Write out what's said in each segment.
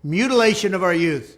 mutilation of our youth.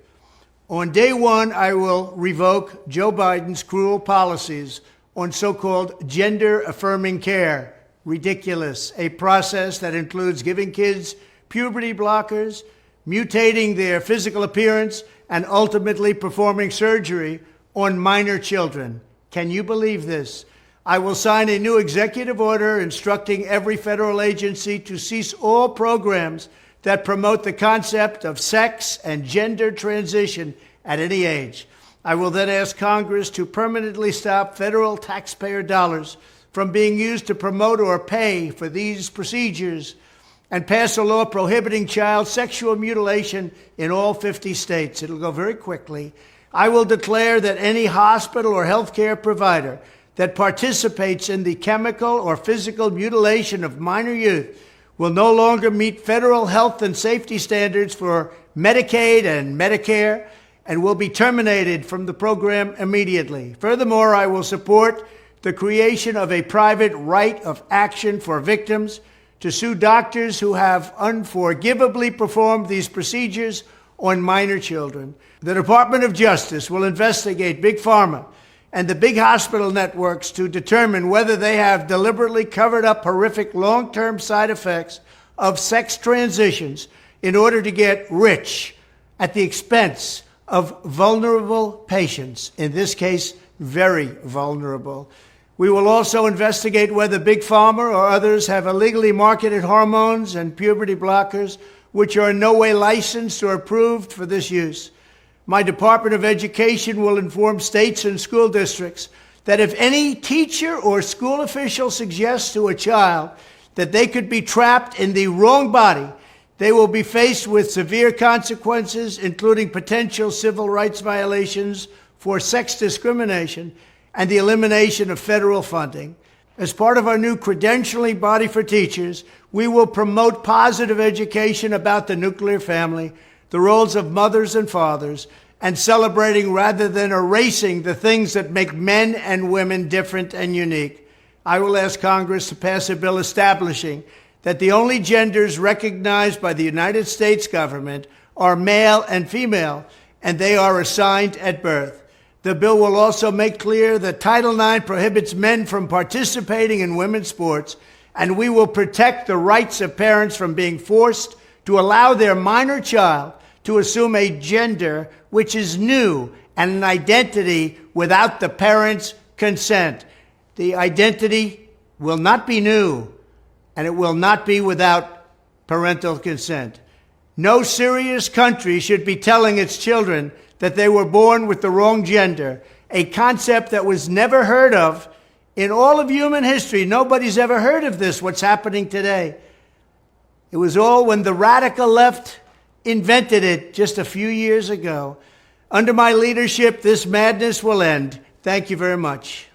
On day one, I will revoke Joe Biden's cruel policies on so-called gender-affirming care. Ridiculous. A process that includes giving kids puberty blockers, mutating their physical appearance, and ultimately performing surgery on minor children. Can you believe this? I will sign a new executive order instructing every federal agency to cease all programs that promote the concept of sex and gender transition at any age. I will then ask Congress to permanently stop federal taxpayer dollars from being used to promote or pay for these procedures and pass a law prohibiting child sexual mutilation in all 50 states. It'll go very quickly. I will declare that any hospital or healthcare provider that participates in the chemical or physical mutilation of minor youth will no longer meet federal health and safety standards for Medicaid and Medicare and will be terminated from the program immediately. Furthermore, I will support the creation of a private right of action for victims to sue doctors who have unforgivably performed these procedures on minor children. The Department of Justice will investigate Big Pharma and the big hospital networks to determine whether they have deliberately covered up horrific long-term side effects of sex transitions in order to get rich at the expense of vulnerable patients, in this case, very vulnerable. We will also investigate whether Big Pharma or others have illegally marketed hormones and puberty blockers which are in no way licensed or approved for this use. My Department of Education will inform states and school districts that if any teacher or school official suggests to a child that they could be trapped in the wrong body, they will be faced with severe consequences, including potential civil rights violations for sex discrimination and the elimination of federal funding. As part of our new credentialing body for teachers, we will promote positive education about the nuclear family, the roles of mothers and fathers, and celebrating rather than erasing the things that make men and women different and unique. I will ask Congress to pass a bill establishing that the only genders recognized by the United States government are male and female, and they are assigned at birth. The bill will also make clear that Title IX prohibits men from participating in women's sports, and we will protect the rights of parents from being forced to allow their minor child to assume a gender which is new and an identity without the parents' consent. The identity will not be new, and it will not be without parental consent. No serious country should be telling its children that they were born with the wrong gender, a concept that was never heard of in all of human history. Nobody's ever heard of this, what's happening today. It was all when the radical left invented it just a few years ago. Under my leadership, this madness will end. Thank you very much.